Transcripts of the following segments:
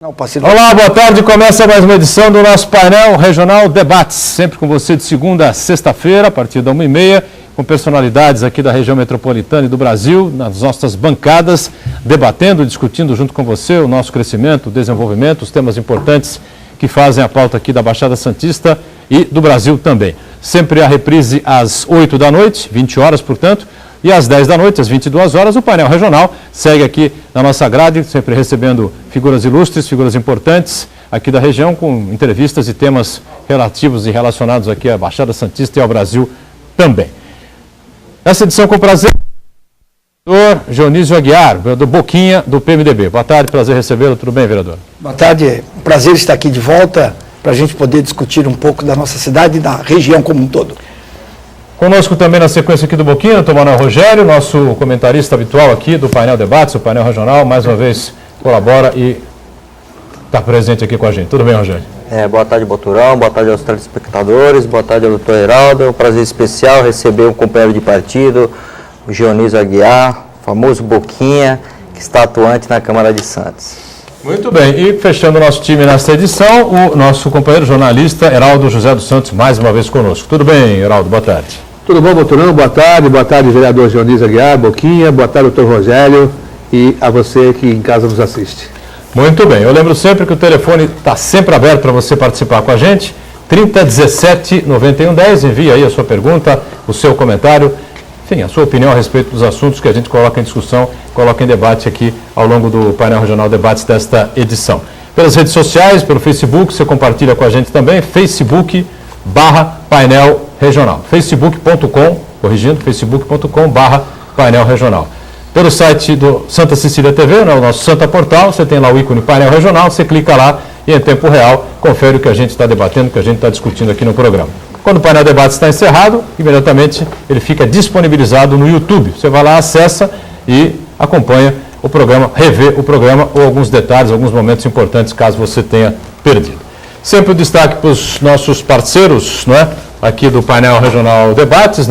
Olá, boa tarde. Começa mais uma edição do nosso painel regional Debates, sempre com você de segunda a sexta-feira, a partir da 1h30, com personalidades aqui da região metropolitana e do Brasil, nas nossas bancadas, debatendo, discutindo junto com você o nosso crescimento, o desenvolvimento, os temas importantes que fazem a pauta aqui da Baixada Santista e do Brasil também. Sempre a reprise às 8 da noite, 20 horas, portanto, e às 10 da noite, às 22 horas, o painel regional segue aqui na nossa grade, sempre recebendo figuras ilustres, figuras importantes aqui da região, com entrevistas e temas relativos e relacionados aqui à Baixada Santista e ao Brasil também. Essa edição com prazer, o vereador Dionísio Aguiar, vereador Boquinha, do PMDB. Boa tarde, prazer recebê-lo. Tudo bem, vereador? Boa tarde, prazer estar aqui de volta para a gente poder discutir um pouco da nossa cidade e da região como um todo. Conosco também na sequência aqui do Boquinha, doutor Manuel Rogério, nosso comentarista habitual aqui do painel Debates, o painel regional, mais uma vez colabora e está presente aqui com a gente. Tudo bem, Rogério? Boa tarde, Boturão, boa tarde aos telespectadores, boa tarde ao doutor Heraldo. É um prazer especial receber um companheiro de partido, o Dionísio Aguiar, famoso Boquinha, que está atuante na Câmara de Santos. Muito bem, e fechando o nosso time nesta edição, o nosso companheiro jornalista Heraldo José dos Santos, mais uma vez conosco. Tudo bem, Heraldo? Boa tarde. Tudo bom, Boturão? Boa tarde, vereador Dionísio Aguiar, Boquinha, boa tarde, doutor Rogério, e a você que em casa nos assiste. Muito bem, eu lembro sempre que o telefone está sempre aberto para você participar com a gente, 3017-9110, envie aí a sua pergunta, o seu comentário, enfim, a sua opinião a respeito dos assuntos que a gente coloca em discussão, coloca em debate aqui ao longo do painel regional Debates desta edição. Pelas redes sociais, pelo Facebook, você compartilha com a gente também, Facebook/painel regional, facebook.com/painel regional. Pelo site do Santa Cecília TV, o nosso Santa Portal, você tem lá o ícone painel regional, você clica lá e em tempo real confere o que a gente está debatendo, o que a gente está discutindo aqui no programa. Quando o painel Debates está encerrado, imediatamente ele fica disponibilizado no YouTube. Você vai lá, acessa e acompanha o programa, revê o programa ou alguns detalhes, alguns momentos importantes, caso você tenha perdido. Sempre o destaque para os nossos parceiros, aqui do painel regional Debates,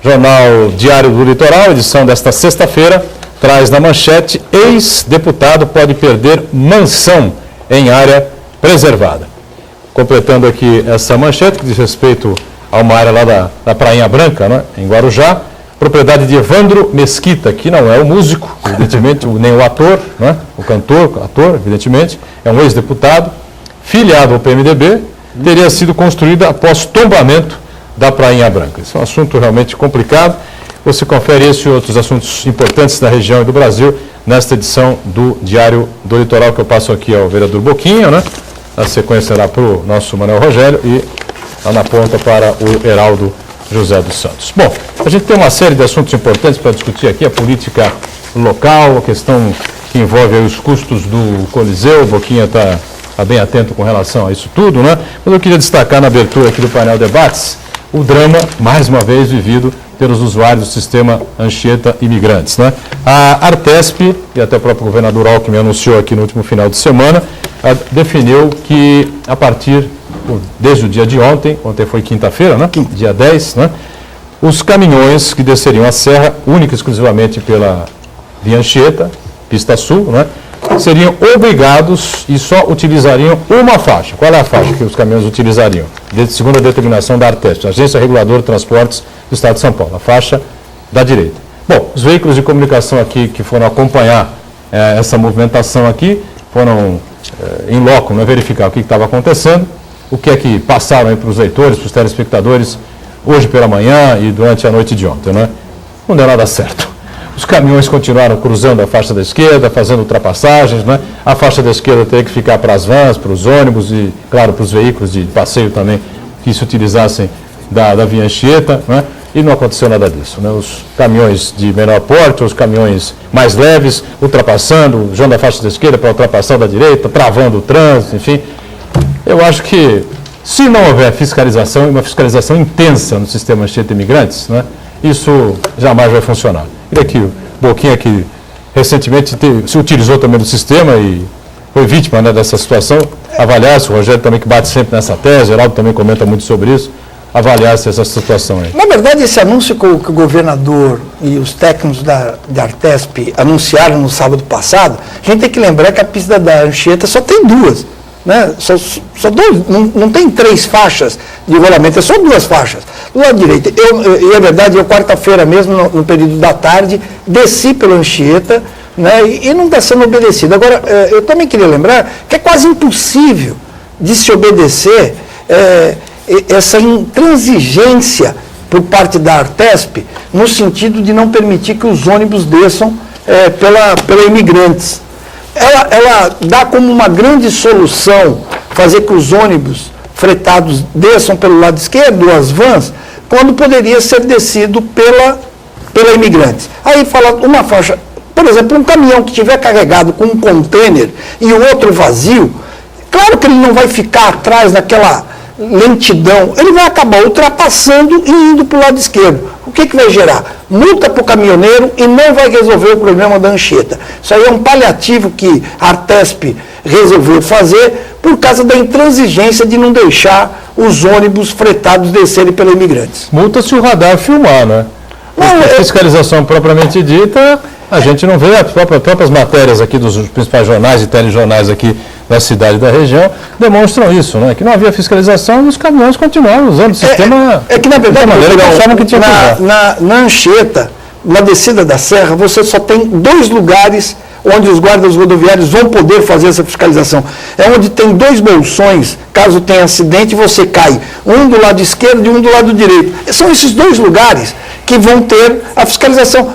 Jornal Diário do Litoral, edição desta sexta-feira, traz na manchete: ex-deputado pode perder mansão em área preservada. Completando aqui essa manchete, que diz respeito a uma área lá da Prainha Branca, em Guarujá, propriedade de Evandro Mesquita, que não é o músico, evidentemente, nem o ator, o cantor, ator, evidentemente, é um ex-deputado, filiado ao PMDB, teria sido construída após tombamento da Prainha Branca. Esse é um assunto realmente complicado. Você confere esse e outros assuntos importantes da região e do Brasil nesta edição do Diário do Litoral, que eu passo aqui ao vereador Boquinha, Na sequência lá para o nosso Manuel Rogério e lá na ponta para o Heraldo José dos Santos. Bom, a gente tem uma série de assuntos importantes para discutir aqui, a política local, a questão que envolve os custos do Coliseu. O Boquinha está bem atento com relação a isso tudo, Mas eu queria destacar na abertura aqui do painel Debates o drama, mais uma vez, vivido pelos usuários do sistema Anchieta Imigrantes. A Artesp, e até o próprio governador Alckmin anunciou aqui no último final de semana, definiu que desde o dia de ontem foi quinta-feira, dia 10, os caminhões que desceriam a serra, única e exclusivamente pela via Anchieta, pista sul, seriam obrigados e só utilizariam uma faixa. Qual é a faixa que os caminhões utilizariam? Segundo a determinação da Artesp, Agência Reguladora de Transportes do Estado de São Paulo, a faixa da direita. Bom, os veículos de comunicação aqui que foram acompanhar essa movimentação aqui, foram em loco, verificar o que estava acontecendo, o que é que passaram para os leitores, para os telespectadores, hoje pela manhã e durante a noite de ontem. Não deu nada certo. Os caminhões continuaram cruzando a faixa da esquerda, fazendo ultrapassagens, A faixa da esquerda teria que ficar para as vans, para os ônibus e, claro, para os veículos de passeio também que se utilizassem da via Anchieta, E não aconteceu nada disso, Os caminhões de menor porte, os caminhões mais leves, ultrapassando, usando a faixa da esquerda para ultrapassar da direita, travando o trânsito, enfim. Eu acho que, se não houver fiscalização, e uma fiscalização intensa no sistema Anchieta Imigrantes, isso jamais vai funcionar. E aqui o Boquinha, que recentemente se utilizou também do sistema e foi vítima dessa situação, avaliar, o Rogério também que bate sempre nessa tese, o Heraldo também comenta muito sobre isso, avaliasse essa situação aí. Na verdade, esse anúncio que o governador e os técnicos da Artesp anunciaram no sábado passado, a gente tem que lembrar que a pista da Anchieta só tem duas. Né? Só dois, não tem 3 faixas de rolamento, é só 2 faixas. Do lado direito. E é verdade, eu quarta-feira mesmo, no período da tarde, desci pela Anchieta, né, e não está sendo obedecido. Agora, eu também queria lembrar que é quase impossível de se obedecer essa intransigência por parte da Artesp, no sentido de não permitir que os ônibus desçam pela Imigrantes. Ela dá como uma grande solução fazer que os ônibus fretados desçam pelo lado esquerdo, as vans, quando poderia ser descido pela Imigrantes. Aí fala uma faixa, por exemplo, um caminhão que estiver carregado com um contêiner e o outro vazio, claro que ele não vai ficar atrás naquela lentidão, ele vai acabar ultrapassando e indo para o lado esquerdo. O que vai gerar? Multa para o caminhoneiro e não vai resolver o problema da Anchieta. Isso aí é um paliativo que a Artesp resolveu fazer por causa da intransigência de não deixar os ônibus fretados descerem pelos Imigrantes. Multa se o radar filmar, né? A fiscalização propriamente dita, a gente não vê, as próprias matérias aqui dos principais jornais e telejornais aqui da cidade e da região demonstram isso, né? Que não havia fiscalização e os caminhões continuaram usando o sistema. Que na verdade, na Anchieta, na descida da serra, você só tem 2 lugares onde os guardas rodoviários vão poder fazer essa fiscalização. É onde tem 2 bolsões, caso tenha acidente, você cai. Um do lado esquerdo e um do lado direito. São esses 2 lugares que vão ter a fiscalização.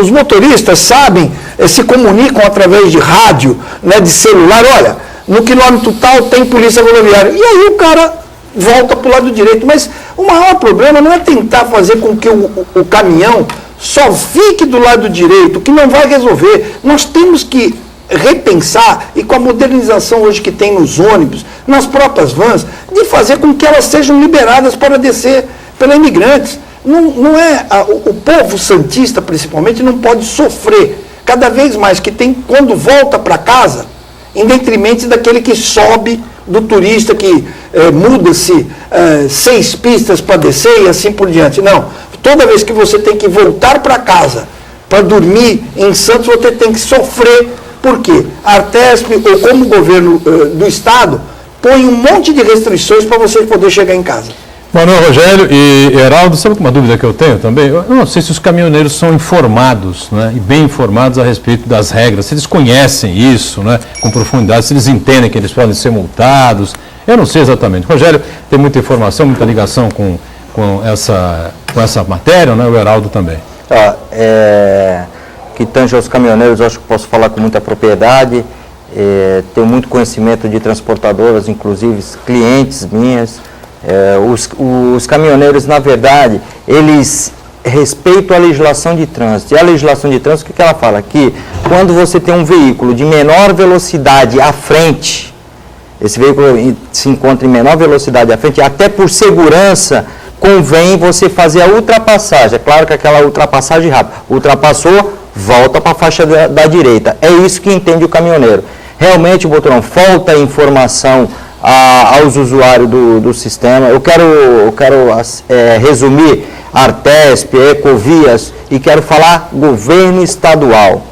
Os motoristas sabem, se comunicam através de rádio, né, de celular, olha, no quilômetro tal tem polícia rodoviária. E aí o cara volta para o lado direito. Mas o maior problema não é tentar fazer com que o caminhão só fique do lado direito, que não vai resolver. Nós temos que repensar, e com a modernização hoje que tem nos ônibus, nas próprias vans, de fazer com que elas sejam liberadas para descer pelos Imigrantes. Não é o povo santista, principalmente, não pode sofrer cada vez mais que tem quando volta para casa, em detrimento daquele que sobe, do turista que muda-se 6 pistas para descer e assim por diante. Não, toda vez que você tem que voltar para casa para dormir em Santos, você tem que sofrer. Por quê? A Artesp, ou como governo do Estado, põe um monte de restrições para você poder chegar em casa. Manuel, Rogério e Heraldo, sabe uma dúvida que eu tenho também? Eu não sei se os caminhoneiros são informados, né, e bem informados a respeito das regras, se eles conhecem isso, né, com profundidade, se eles entendem que eles podem ser multados. Eu não sei exatamente. Rogério tem muita informação, muita ligação com essa matéria, né, o Heraldo também. Que tange aos caminhoneiros, eu acho que posso falar com muita propriedade. Tenho muito conhecimento de transportadoras, inclusive clientes minhas. Os caminhoneiros, na verdade, eles respeitam a legislação de trânsito. E a legislação de trânsito, o que ela fala? Que quando você tem um veículo de menor velocidade à frente, esse veículo se encontra em menor velocidade à frente, até por segurança, convém você fazer a ultrapassagem. É claro que aquela ultrapassagem rápida. Ultrapassou, volta para a faixa da direita. É isso que entende o caminhoneiro. Realmente, Boturão, falta informação aos usuários do sistema. Eu quero resumir Artesp, Ecovias, e quero falar governo estadual.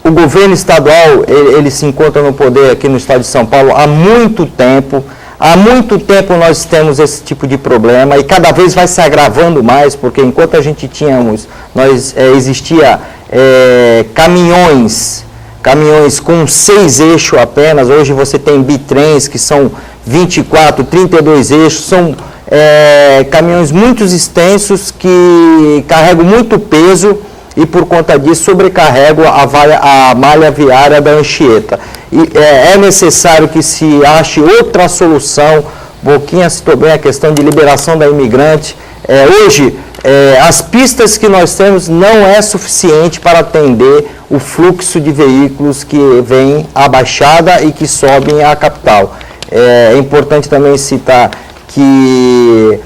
O governo estadual, ele se encontra no poder aqui no estado de São Paulo há muito tempo. Há muito tempo nós temos esse tipo de problema e cada vez vai se agravando mais, porque enquanto a gente existia caminhões com 6 eixos apenas. Hoje você tem bitrens que são 24, 32 eixos, são caminhões muito extensos que carregam muito peso e por conta disso sobrecarregam a malha viária da Anchieta. E é necessário que se ache outra solução. Boquinha citou bem a questão de liberação da imigrante. Hoje, as pistas que nós temos não é suficiente para atender o fluxo de veículos que vêm à Baixada e que sobem à capital. É importante também citar que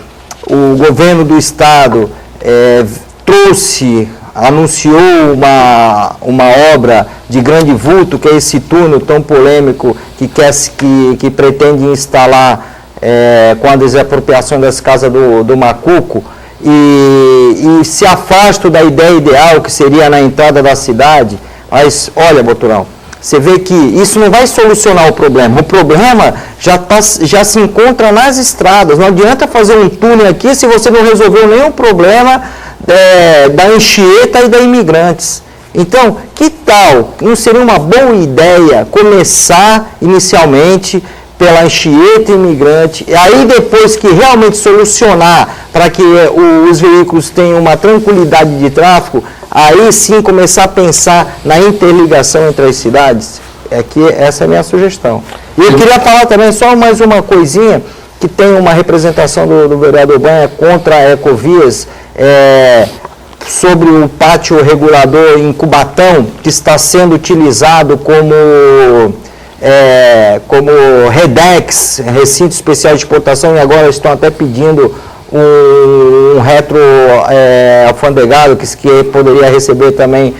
o governo do estado anunciou uma obra de grande vulto, que é esse túnel tão polêmico que pretende instalar com a desapropriação das casas do Macuco e se afastam da ideia ideal que seria na entrada da cidade. Mas, olha, Boturão, você vê que isso não vai solucionar o problema. O problema já se encontra nas estradas. Não adianta fazer um túnel aqui se você não resolveu nenhum problema da Anchieta e da Imigrantes. Então, que tal? Não seria uma boa ideia começar inicialmente pela Anchieta e Imigrante, e aí depois que realmente solucionar para que os veículos tenham uma tranquilidade de tráfego, aí sim começar a pensar na interligação entre as cidades? Essa é a minha sugestão. E eu queria falar também só mais uma coisinha, que tem uma representação do vereador Banha contra a Ecovias, sobre o pátio regulador em Cubatão, que está sendo utilizado como REDEX, Recinto Especial de Exportação, e agora estão até pedindo um retro alfandegado que poderia receber também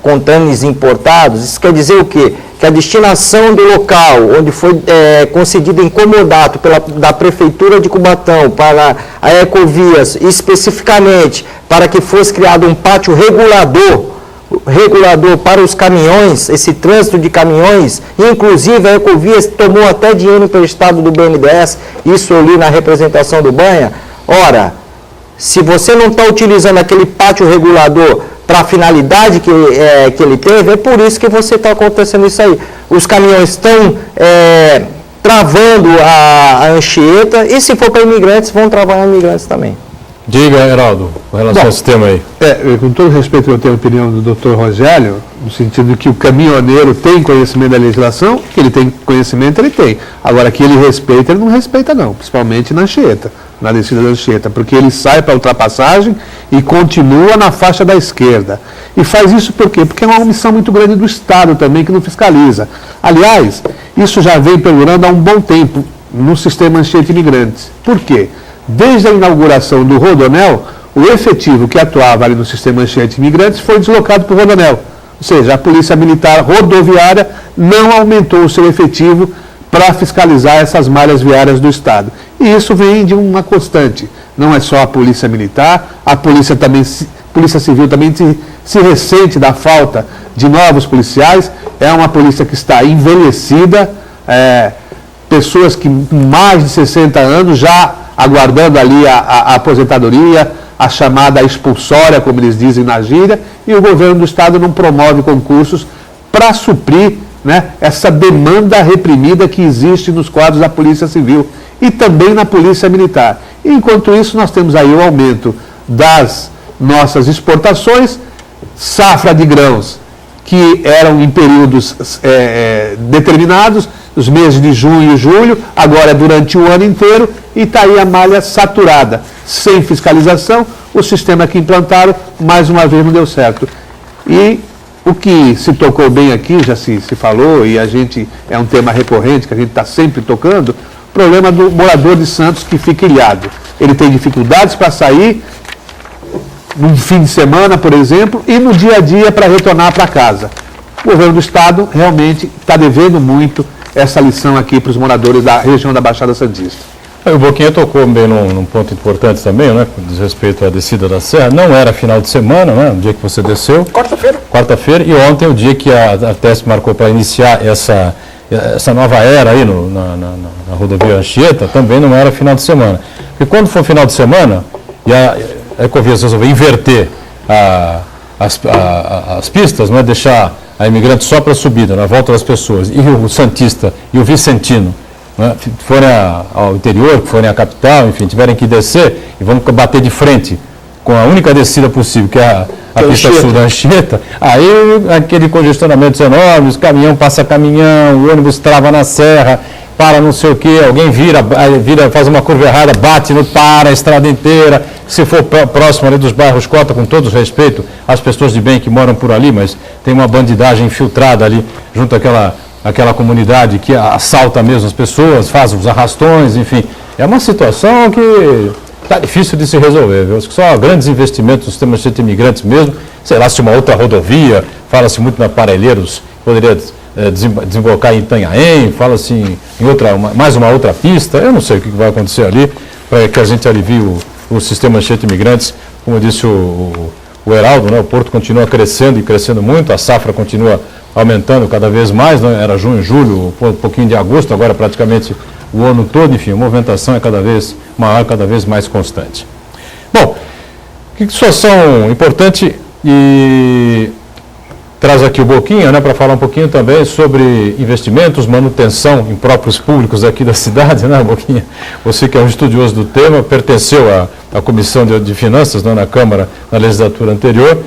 contêineres importados. Isso quer dizer o quê? Que a destinação do local onde foi concedido em comodato da Prefeitura de Cubatão para a Ecovias, especificamente para que fosse criado um pátio regulador para os caminhões, esse trânsito de caminhões, inclusive a Ecovias tomou até dinheiro emprestado do BNDES, isso eu li na representação do Banha. Ora, se você não está utilizando aquele pátio regulador para a finalidade que ele teve, é por isso que você está acontecendo isso aí. Os caminhões estão travando a Anchieta, e se for para imigrantes, vão travar imigrantes também. Diga, Heraldo, com relação a esse tema aí. Com todo respeito, eu tenho a opinião do Dr. Rogério, no sentido de que o caminhoneiro tem conhecimento da legislação, que ele tem conhecimento, ele tem. Agora, que ele respeita, ele não respeita não, principalmente na Anchieta, na descida da Anchieta, porque ele sai para a ultrapassagem e continua na faixa da esquerda. E faz isso por quê? Porque é uma omissão muito grande do Estado também, que não fiscaliza. Aliás, isso já vem perdurando há um bom tempo no sistema Anchieta Imigrantes. Por quê? Desde a inauguração do Rodoanel, o efetivo que atuava ali no sistema Anchieta Imigrantes foi deslocado para o Rodoanel. Ou seja, a Polícia Militar Rodoviária não aumentou o seu efetivo para fiscalizar essas malhas viárias do Estado. E isso vem de uma constante. Não é só a Polícia Militar, a Polícia Civil também se ressente da falta de novos policiais. É uma polícia que está envelhecida, pessoas que com mais de 60 anos já aguardando ali a aposentadoria, a chamada expulsória, como eles dizem na gíria, e o governo do Estado não promove concursos para suprir, essa demanda reprimida que existe nos quadros da Polícia Civil e também na Polícia Militar. E, enquanto isso, nós temos aí o aumento das nossas exportações, safra de grãos, que eram em períodos determinados, os meses de junho e julho, agora é durante o ano inteiro, e está aí a malha saturada, sem fiscalização. O sistema que implantaram, mais uma vez, não deu certo. E o que se tocou bem aqui, já se falou, e é um tema recorrente, que a gente está sempre tocando, o problema do morador de Santos que fica ilhado. Ele tem dificuldades para sair, num fim de semana, por exemplo, e no dia a dia para retornar para casa. O governo do Estado realmente está devendo muito essa lição aqui para os moradores da região da Baixada Santista. O Boquinha tocou bem num ponto importante também, com diz respeito à descida da Serra. Não era final de semana, o dia que você desceu. Quarta-feira. E ontem é o dia que a TESP marcou para iniciar essa nova era aí na rodovia Anchieta, também não era final de semana. Porque quando for final de semana, e a Ecovias resolveu inverter as pistas, deixar a imigrante só para a subida, na volta das pessoas, e o Santista e o Vicentino forem ao interior, forem à capital, enfim, tiverem que descer e vão bater de frente com a única descida possível, que é a pista sul da Anchieta, aí aquele congestionamento enorme, caminhão passa caminhão, o ônibus trava na serra, para não sei o quê, alguém vira, faz uma curva errada, bate, para a estrada inteira. Se for próximo ali dos bairros Cota, com todo respeito às pessoas de bem que moram por ali, mas tem uma bandidagem infiltrada ali junto àquela comunidade que assalta mesmo as pessoas, faz os arrastões, enfim. É uma situação que está difícil de se resolver, viu? Acho que só grandes investimentos no sistema de imigrantes mesmo, sei lá, se uma outra rodovia, fala-se muito na Parelheiros, poderia desembocar em Itanhaém, fala-se em mais uma outra pista, eu não sei o que vai acontecer ali, para que a gente alivie o sistema Anchieta Imigrantes. Como disse o Heraldo, né, o Porto continua crescendo e crescendo muito, a safra continua aumentando cada vez mais, né, era junho, julho, um pouquinho de agosto, agora praticamente o ano todo, enfim, a movimentação é cada vez maior, cada vez mais constante. Bom, que situação importante, e traz aqui o Boquinha, né, para falar um pouquinho também sobre investimentos, manutenção em próprios públicos aqui da cidade, né, Boquinha? Você que é um estudioso do tema, pertenceu à Comissão de Finanças, né, na Câmara, na legislatura anterior,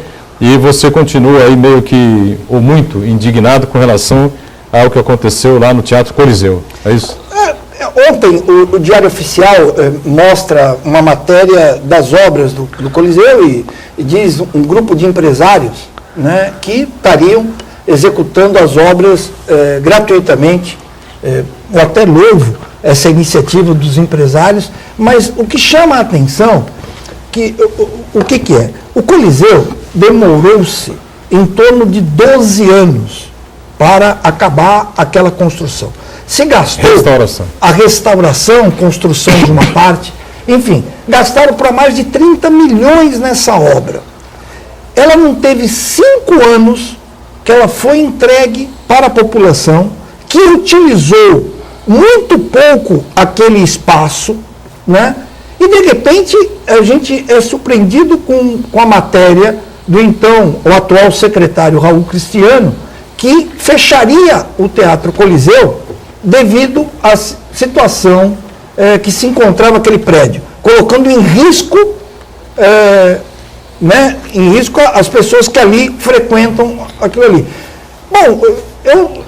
e você continua aí meio que, ou muito, indignado com relação ao que aconteceu lá no Teatro Coliseu, é isso? Ontem o Diário Oficial mostra uma matéria das obras do Coliseu e diz um grupo de empresários, né, que estariam executando as obras gratuitamente. Eu até louvo essa iniciativa dos empresários, mas o que chama a atenção, o que é? O Coliseu demorou-se em torno de 12 anos para acabar aquela construção. Se gastou a restauração, construção de uma parte, enfim, gastaram para mais de 30 milhões nessa obra. Ela não teve 5 anos que ela foi entregue para a população, que utilizou muito pouco aquele espaço, né? E de repente a gente é surpreendido com a matéria do então, o atual secretário Raul Cristiano, que fecharia o Teatro Coliseu devido à situação que se encontrava aquele prédio, colocando em risco, as pessoas que ali frequentam aquilo ali. Bom,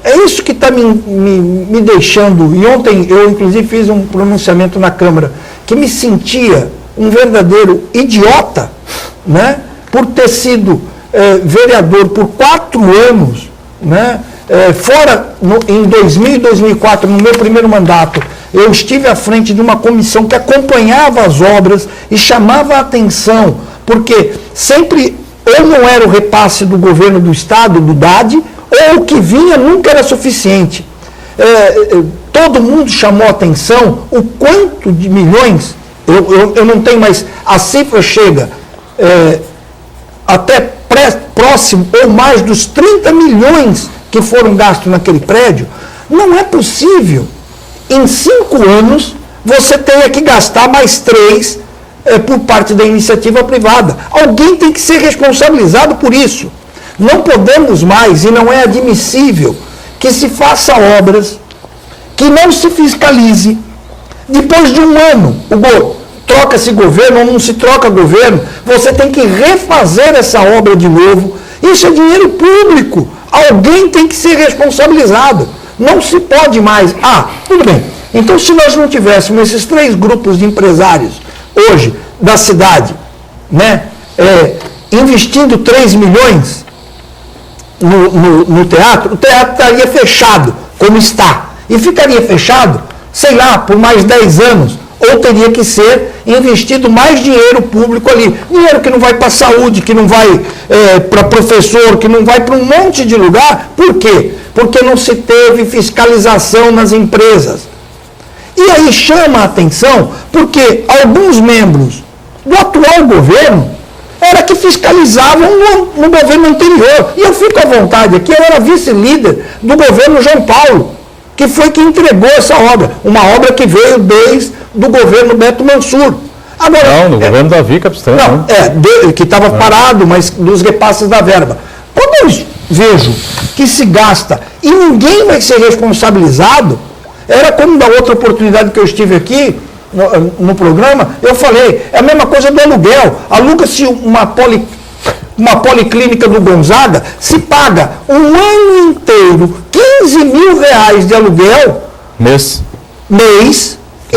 é isso que está me deixando, e ontem eu inclusive fiz um pronunciamento na Câmara, que me sentia um verdadeiro idiota, né, por ter sido vereador por 4 anos, né, em 2000 e 2004, no meu primeiro mandato, eu estive à frente de uma comissão que acompanhava as obras e chamava a atenção, porque sempre ou não era o repasse do governo do Estado, do DAD, ou o que vinha nunca era suficiente. Todo mundo chamou a atenção o quanto de milhões, eu não tenho mais, a cifra chega até próximo ou mais dos 30 milhões que foram gastos naquele prédio. Não é possível, em 5 anos, você tenha que gastar mais 3 por parte da iniciativa privada. Alguém tem que ser responsabilizado por isso. Não podemos mais, e não é admissível, que se faça obras, que não se fiscalize. Depois de um ano, troca-se governo ou não se troca governo, você tem que refazer essa obra de novo. Isso é dinheiro público. Alguém tem que ser responsabilizado. Não se pode mais. Tudo bem. Então, se nós não tivéssemos esses 3 grupos de empresários hoje da cidade, né, investindo 3 milhões no teatro, o teatro estaria fechado, como está. E ficaria fechado, sei lá, por mais 10 anos. Ou teria que ser investido mais dinheiro público ali. Dinheiro que não vai para a saúde, que não vai para professor, que não vai para um monte de lugar. Por quê? Porque não se teve fiscalização nas empresas. E aí chama a atenção, porque alguns membros do atual governo era que fiscalizavam no governo anterior. E eu fico à vontade aqui, eu era vice-líder do governo João Paulo, que foi que entregou essa obra. Uma obra que veio desde do governo Beto Mansur. Agora, não, no governo Davi Capistrano. Não, que estava parado, mas dos repasses da verba. Quando eu vejo que se gasta e ninguém vai ser responsabilizado, era como da outra oportunidade que eu estive aqui no programa, eu falei, é a mesma coisa do aluguel. Aluga-se uma policlínica do Gonzaga, se paga um ano inteiro 15 mil reais de aluguel mês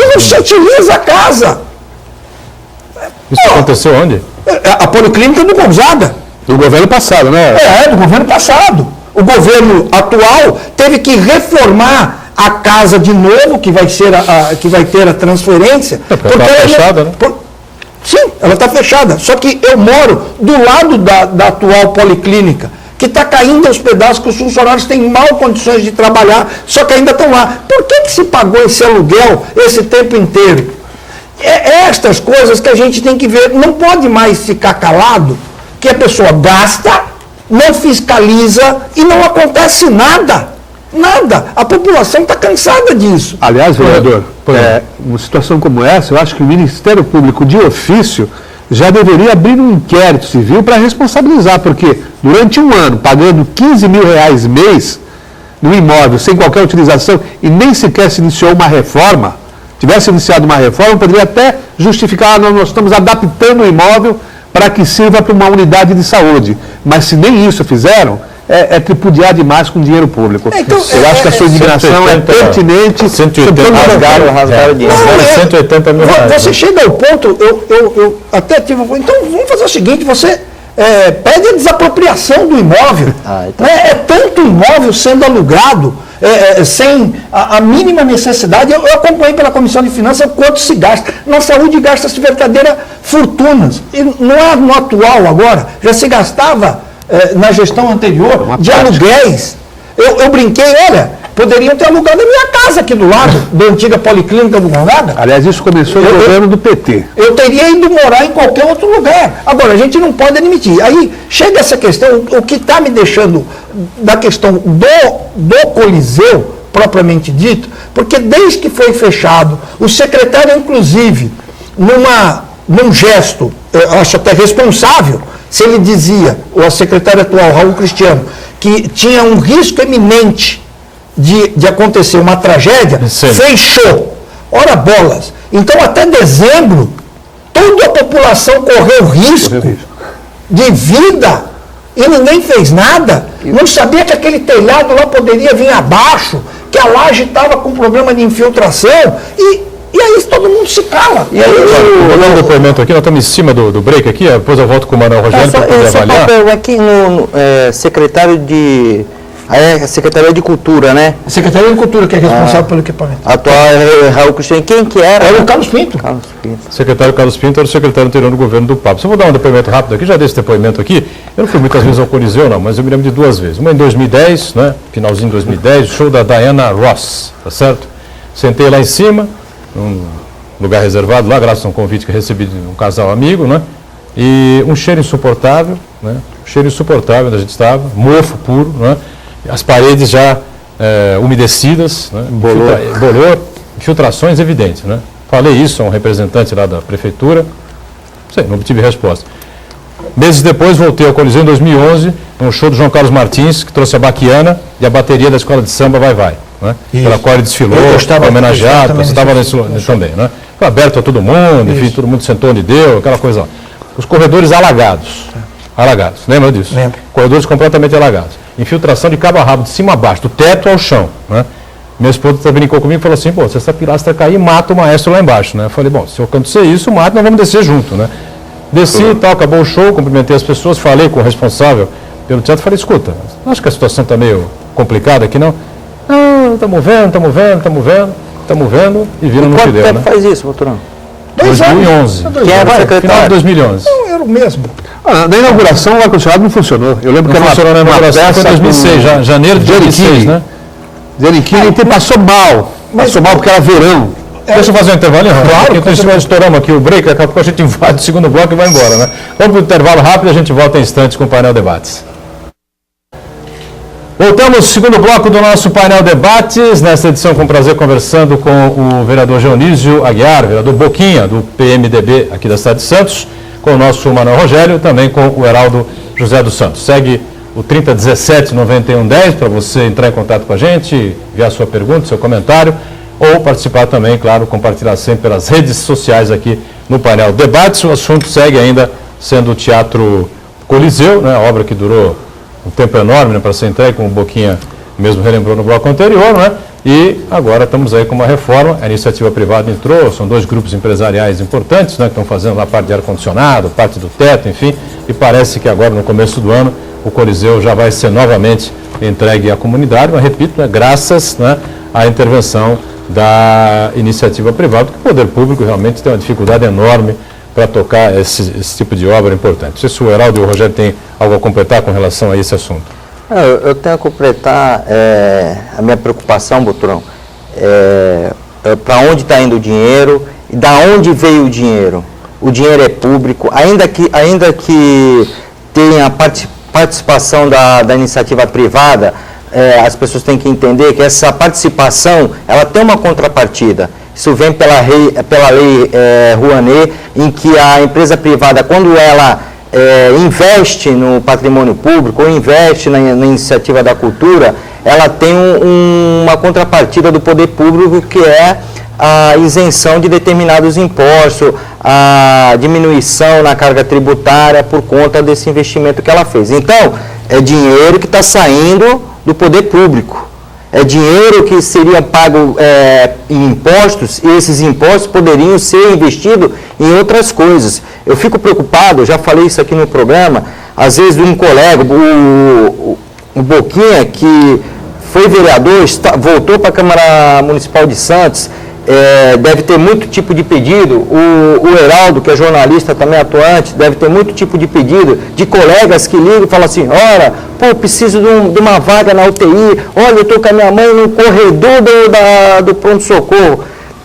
e não se utiliza a casa. Isso aconteceu onde? A policlínica do Gonzaga. Do governo passado, né? Do governo passado. O governo atual teve que reformar a casa de novo, que vai ter a transferência. Porque ela está fechada, né? Sim, ela está fechada. Só que eu moro do lado da atual policlínica, que está caindo aos pedaços, que os funcionários têm mal condições de trabalhar, só que ainda estão lá. Por que se pagou esse aluguel esse tempo inteiro? Estas coisas que a gente tem que ver, não pode mais ficar calado, que a pessoa gasta, não fiscaliza e não acontece nada. Nada. A população está cansada disso. Aliás, vereador, uma situação como essa, eu acho que o Ministério Público, de ofício, já deveria abrir um inquérito civil para responsabilizar, porque durante um ano, pagando R$15 mil mês no imóvel, sem qualquer utilização, e nem sequer se iniciou uma reforma, tivesse iniciado uma reforma, poderia até justificar, nós estamos adaptando o imóvel para que sirva para uma unidade de saúde. Mas se nem isso fizeram, é tripudiar demais com dinheiro público. Então, eu acho que a sua indignação é pertinente. 180 rasgaram o dinheiro. 180 mil reais. Você chega ao ponto, eu até tive. Então vamos fazer o seguinte, você pede a desapropriação do imóvel. Então. É tanto imóvel sendo alugado, sem a mínima necessidade. Eu acompanhei pela Comissão de Finanças quanto se gasta. Na saúde gasta-se verdadeiras fortunas. E no atual agora, já se gastava na gestão anterior de aluguéis. Eu brinquei, olha, poderiam ter alugado a minha casa aqui do lado, da antiga Policlínica do Gonzaga. Aliás, isso começou no governo do PT. Eu teria ido morar em qualquer outro lugar. Agora, a gente não pode admitir. Aí chega essa questão, o que está me deixando da questão do Coliseu, propriamente dito, porque desde que foi fechado, o secretário, inclusive, num gesto, eu acho até responsável, se ele dizia, o secretário atual, Raul Cristiano, que tinha um risco eminente de acontecer uma tragédia, fechou. Ora bolas. Então, até dezembro, toda a população correu risco de vida e ninguém fez nada. Não sabia que aquele telhado lá poderia vir abaixo, que a laje estava com problema de infiltração e aí todo mundo se cala. E aí, vou dar um depoimento aqui, nós estamos em cima do break aqui, depois eu volto com o Manuel Rogério para poder avaliar. Aqui no secretário de... Secretaria de Cultura, né? A Secretaria de Cultura que é responsável pelo equipamento. Atual Raul Cristiano, quem que era? Era o Carlos Pinto. Carlos Pinto. Secretário Carlos Pinto era o secretário anterior do governo do Papa. Só vou dar um depoimento rápido aqui, já dei esse depoimento aqui. Eu não fui muitas vezes ao Coliseu, não, mas eu me lembro de duas vezes. Uma em 2010, né? Finalzinho de 2010, show da Diana Ross, tá certo? Sentei lá em cima, num lugar reservado lá, graças a um convite que recebi de um casal amigo, né? E um cheiro insuportável, né? Um cheiro insuportável onde a gente estava, mofo puro, né? As paredes já umedecidas, né? Bolor, infiltrações evidentes, né? Falei isso a um representante lá da prefeitura, não obtive resposta. Meses depois voltei ao Coliseu em 2011, num show do João Carlos Martins, que trouxe a baquiana e a bateria da escola de samba Vai Vai, né? Pela qual ele desfilou, homenageado, você estava nesse também, né? Foi aberto a todo mundo, enfim, todo mundo sentou onde deu, aquela coisa lá. Os corredores alagados, lembra disso? Lembro. Corredores completamente alagados. Infiltração de cabo a rabo, de cima a baixo, do teto ao chão, né? Minha esposa brincou comigo e falou assim, se essa pilastra cair, mata o maestro lá embaixo, né? Eu falei, se eu acontecer isso, mata, nós vamos descer junto, né? Desci e tal, acabou o show, cumprimentei as pessoas, falei com o responsável pelo teatro, falei, escuta, acho que a situação está meio complicada aqui, não? Não, estamos vendo, e viram no que deu, né? Quanto tempo faz isso, Moturão? 2011. Quem era o secretário? Final de 2011. Não, era o mesmo. Na inauguração, o ar-condicionado não funcionou. Eu lembro que Não funcionou na inauguração, foi em 2006, janeiro de 2006, né? Zeriquini passou mal. Passou mal porque era verão. Deixa eu fazer um intervalo, claro, porque nós estouramos aqui o break, daqui a pouco a gente invade o segundo bloco e vai embora, né? Vamos para o intervalo rápido e a gente volta em instantes com o painel Debates. Voltamos ao segundo bloco do nosso painel Debates, nesta edição com prazer conversando com o vereador Geonísio Aguiar, vereador Boquinha, do PMDB aqui da cidade de Santos, com o nosso Manuel Rogério e também com o Heraldo José dos Santos. Segue o 3017-9110 para você entrar em contato com a gente, enviar sua pergunta, seu comentário, ou participar também, claro, compartilhar sempre pelas redes sociais aqui no painel Debates. O assunto segue ainda sendo o Teatro Coliseu, né, a obra que durou um tempo enorme, né, para ser entregue, como o Boquinha mesmo relembrou no bloco anterior, né? E agora estamos aí com uma reforma, a iniciativa privada entrou, são dois grupos empresariais importantes, né, que estão fazendo lá parte de ar-condicionado, parte do teto, enfim, e parece que agora, no começo do ano, o Coliseu já vai ser novamente entregue à comunidade, mas repito, né, graças, né, à intervenção da iniciativa privada, porque o poder público realmente tem uma dificuldade enorme para tocar esse tipo de obra importante. Não sei se o Heraldo e o Rogério têm algo a completar com relação a esse assunto. Eu tenho a completar a minha preocupação, Boturão, para onde está indo o dinheiro e da onde veio o dinheiro. O dinheiro é público, ainda que tenha participação da iniciativa privada, as pessoas têm que entender que essa participação ela tem uma contrapartida. Isso vem pela lei Rouanet, em que a empresa privada, quando ela investe no patrimônio público ou investe na iniciativa da cultura, ela tem uma contrapartida do poder público, que é a isenção de determinados impostos, a diminuição na carga tributária por conta desse investimento que ela fez. Então, é dinheiro que está saindo do poder público. É dinheiro que seria pago em impostos, e esses impostos poderiam ser investidos em outras coisas. Eu fico preocupado, já falei isso aqui no programa, às vezes um colega, o Boquinha, que foi vereador, voltou para a Câmara Municipal de Santos, deve ter muito tipo de pedido. O Heraldo, que é jornalista também atuante, deve ter muito tipo de pedido de colegas que ligam e falam assim: ora, pô, preciso de uma vaga na UTI, olha, eu estou com a minha mãe no corredor do pronto-socorro.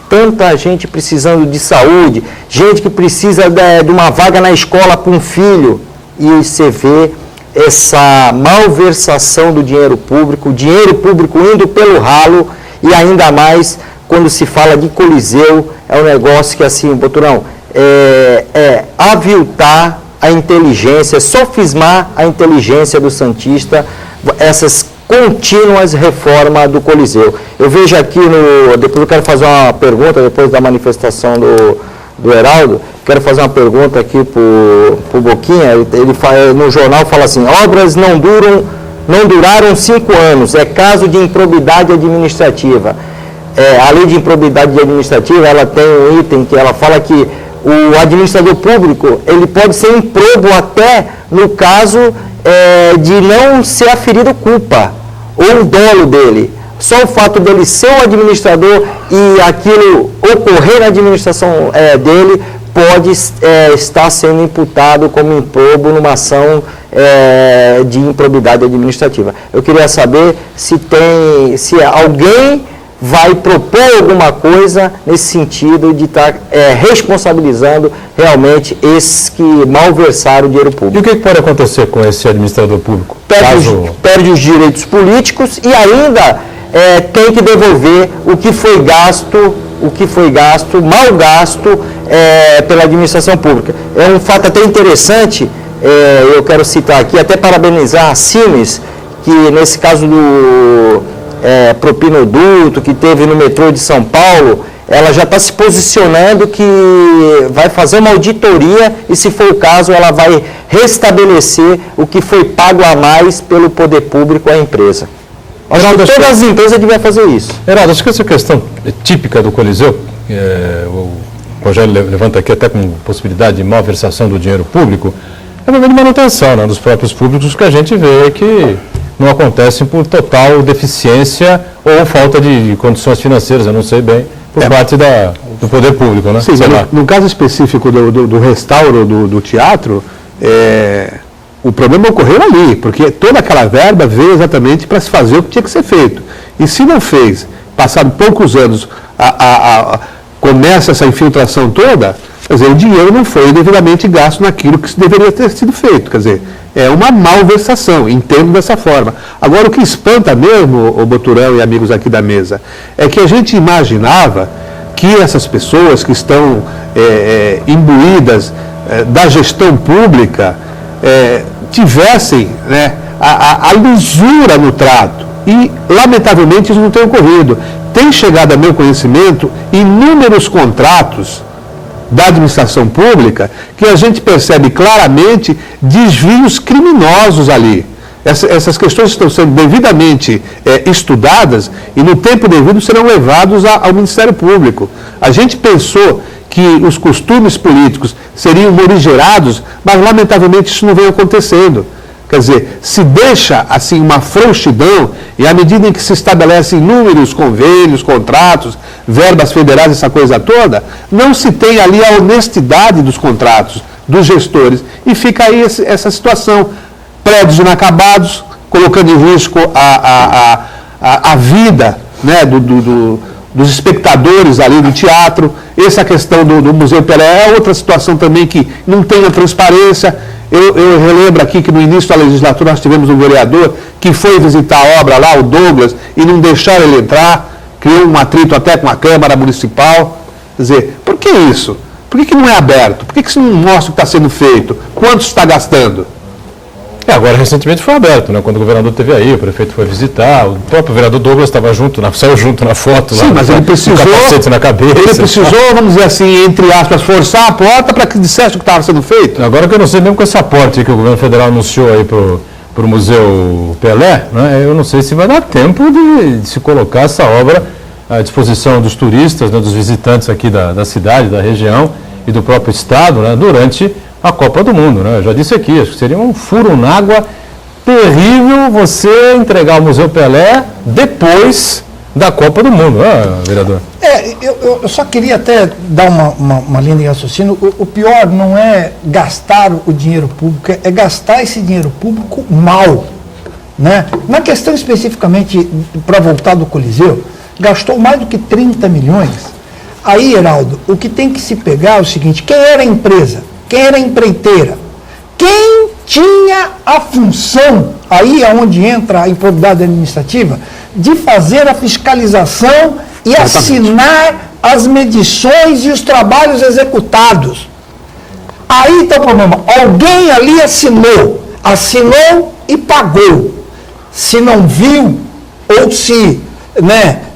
Tanta gente precisando de saúde, gente que precisa de uma vaga na escola para um filho, e você vê essa malversação do dinheiro público, o dinheiro público indo pelo ralo, e ainda mais quando se fala de Coliseu. É um negócio que, assim, Boturão, aviltar a inteligência, sofismar a inteligência do santista, essas contínuas reformas do Coliseu. Eu vejo aqui, depois eu quero fazer uma pergunta, depois da manifestação do Heraldo, quero fazer uma pergunta aqui para o Boquinha. Ele no jornal fala assim: obras não duraram 5 anos, é caso de improbidade administrativa. A lei de improbidade administrativa, ela tem um item que ela fala que o administrador público, ele pode ser improbo até no caso de não ser aferido culpa ou o dolo dele. Só o fato dele ser um administrador e aquilo ocorrer na administração dele pode estar sendo imputado como improbo numa ação de improbidade administrativa. Eu queria saber se alguém vai propor alguma coisa nesse sentido de estar responsabilizando realmente esses que malversaram o dinheiro público. E o que pode acontecer com esse administrador público? Perde os direitos políticos e ainda tem que devolver o que foi gasto, mal gasto pela administração pública. É um fato até interessante, eu quero citar aqui, até parabenizar a Cimes, que nesse caso do propinoduto que teve no metrô de São Paulo, ela já está se posicionando que vai fazer uma auditoria e, se for o caso, ela vai restabelecer o que foi pago a mais pelo poder público à empresa. Acho que todas as empresas deviam fazer isso. Heraldo, acho que essa questão típica do Coliseu, o Rogério levanta aqui até com possibilidade de malversação do dinheiro público, é uma grande manutenção, né, dos próprios públicos, que a gente vê que não acontecem por total deficiência ou falta de condições financeiras, eu não sei bem, por parte do poder público, né? Sim, no caso específico do restauro do teatro, o problema ocorreu ali, porque toda aquela verba veio exatamente para se fazer o que tinha que ser feito. E se não fez, passado poucos anos, começa essa infiltração toda, quer dizer, o dinheiro não foi devidamente gasto naquilo que deveria ter sido feito, quer dizer, é uma malversação, entendo dessa forma. Agora, o que espanta mesmo, o Boturão e amigos aqui da mesa, é que a gente imaginava que essas pessoas que estão imbuídas da gestão pública tivessem, né, a lisura no trato. E, lamentavelmente, isso não tem ocorrido. Tem chegado a meu conhecimento inúmeros contratos da administração pública que a gente percebe claramente desvios criminosos ali. Essas questões estão sendo devidamente estudadas e, no tempo devido, serão levados ao Ministério Público. A gente pensou que os costumes políticos seriam morigerados, mas, lamentavelmente, isso não vem acontecendo. Quer dizer, se deixa assim uma frouxidão, e à medida em que se estabelecem inúmeros convênios, contratos, verbas federais, essa coisa toda, não se tem ali a honestidade dos contratos, dos gestores, e fica aí essa situação, prédios inacabados, colocando em risco a vida, né, dos espectadores ali do teatro. Essa questão do Museu Pelé é outra situação também que não tem a transparência. Eu relembro aqui que no início da legislatura nós tivemos um vereador que foi visitar a obra lá, o Douglas, e não deixaram ele entrar, criou um atrito até com a Câmara Municipal. Quer dizer, por que isso? Por que não é aberto? Por que isso não mostra o que está sendo feito? Quanto está gastando? Agora, recentemente foi aberto, né? Quando o governador esteve aí, o prefeito foi visitar, o próprio vereador Douglas estava junto, saiu junto na foto. Sim, lá, mas ele precisou, com o capacete na cabeça. Ele precisou, vamos dizer assim, entre aspas, forçar a porta para que dissesse o que estava sendo feito. Agora que eu não sei, mesmo com esse aporte que o governo federal anunciou aí para o Museu Pelé, né? Eu não sei se vai dar tempo de se colocar essa obra à disposição dos turistas, né? Dos visitantes aqui da cidade, da região e do próprio estado, né? Durante a Copa do Mundo, né? Eu já disse aqui, acho que seria um furo n'água terrível você entregar o Museu Pelé depois da Copa do Mundo, vereador? Eu só queria até dar uma linha de raciocínio. O pior não é gastar o dinheiro público, é gastar esse dinheiro público mal, né? Na questão especificamente para voltar do Coliseu, gastou mais do que 30 milhões. Aí, Heraldo, o que tem que se pegar é o seguinte: quem era a empresa? Quem era a empreiteira? Quem tinha a função, aí é onde entra a improbidade administrativa, de fazer a fiscalização e assinar as medições e os trabalhos executados. Aí está o problema. Alguém ali assinou e pagou. Se não viu, ou se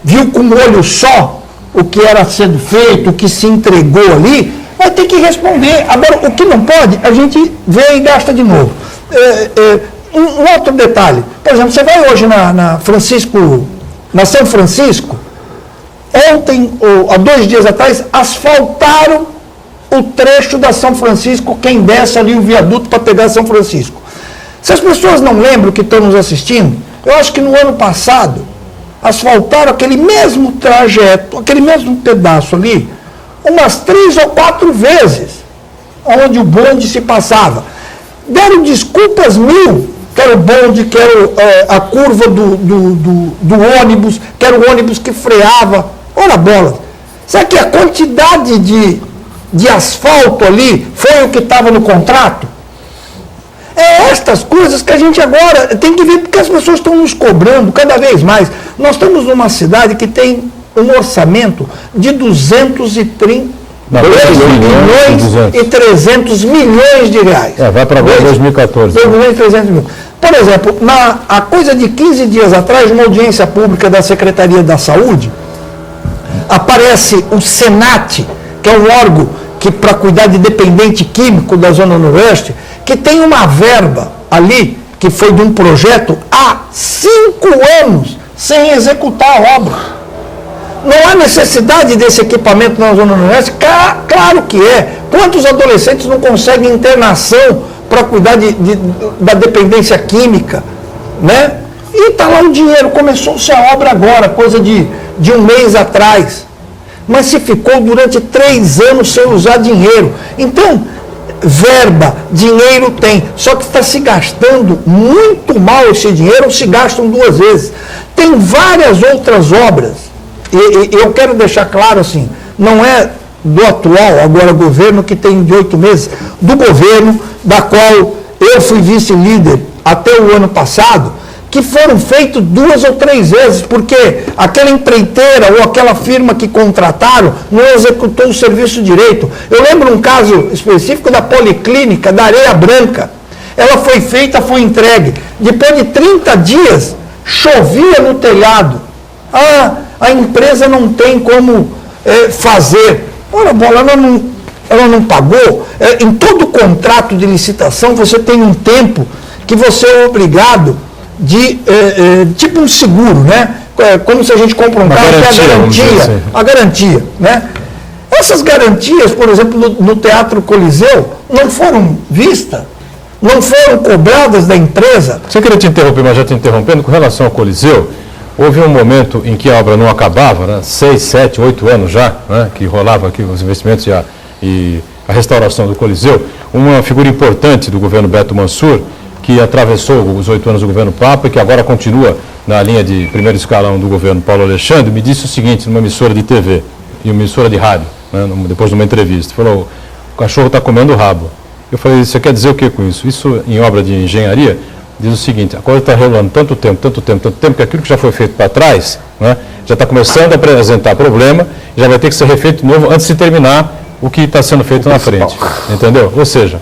viu com um olho só o que era sendo feito, o que se entregou ali, vai ter que responder. Agora, o que não pode, a gente vê e gasta de novo. Um outro detalhe, por exemplo, você vai hoje na São Francisco, ontem, ou há 2 dias atrás, asfaltaram o trecho da São Francisco, quem desce ali o viaduto para pegar São Francisco. Se as pessoas não lembram que estão nos assistindo, eu acho que no ano passado, asfaltaram aquele mesmo trajeto, aquele mesmo pedaço ali, umas 3 ou 4 vezes, onde o bonde se passava. Deram desculpas mil, que era o bonde, que era a curva do ônibus, que era o ônibus que freava. Ora bola, será que a quantidade de asfalto ali foi o que estava no contrato? É estas coisas que a gente agora tem que ver, porque as pessoas estão nos cobrando cada vez mais. Nós estamos numa cidade que tem um orçamento de 230 milhões e 300 milhões de reais. Vai para agora 2014. 2 milhões e 300 milhões. Por exemplo, há coisa de 15 dias atrás, numa audiência pública da Secretaria da Saúde, aparece o Senat, que é um órgão que para cuidar de dependente químico da Zona Noroeste, que tem uma verba ali, que foi de um projeto há 5 anos, sem executar a obra. Não há necessidade desse equipamento na Zona Noroeste? Claro que é. Quantos adolescentes não conseguem internação para cuidar da dependência química? Né? E está lá o dinheiro. Começou-se a obra agora, coisa de 1 mês atrás. Mas se ficou durante 3 anos sem usar dinheiro. Então, verba, dinheiro tem. Só que está se gastando muito mal esse dinheiro, ou se gastam 2 vezes. Tem várias outras obras. E eu quero deixar claro assim, não é do atual, agora governo que tem de 8 meses, do governo da qual eu fui vice-líder até o ano passado, que foram feitos 2 ou 3 vezes, porque aquela empreiteira ou aquela firma que contrataram não executou o serviço direito. Eu lembro um caso específico da Policlínica, da Areia Branca. Ela foi feita, foi entregue. Depois de 30 dias, chovia no telhado. A empresa não tem como fazer. Ora, bola, ela não pagou. Em todo contrato de licitação, você tem um tempo que você é obrigado tipo um seguro, né? Como se a gente compra um carro, tem a garantia, né? Essas garantias, por exemplo, no Teatro Coliseu, não foram vistas. não foram cobradas da empresa? Você queria te interromper, mas já te interrompendo, com relação ao Coliseu, houve um momento em que a obra não acabava, né? 6, 7, 8 anos já, né? Que rolava aqui os investimentos e a restauração do Coliseu. Uma figura importante do governo Beto Mansur, que atravessou os 8 anos do governo Papa e que agora continua na linha de primeiro escalão do governo Paulo Alexandre, me disse o seguinte, numa emissora de TV e uma emissora de rádio, né? Depois de uma entrevista, falou, o cachorro está comendo o rabo. Eu falei, você quer dizer o que com isso? Isso, em obra de engenharia, diz o seguinte, a coisa está rolando tanto tempo, que aquilo que já foi feito para trás, né, já está começando a apresentar problema, já vai ter que ser refeito de novo antes de terminar o que está sendo feito na frente. Entendeu? Ou seja,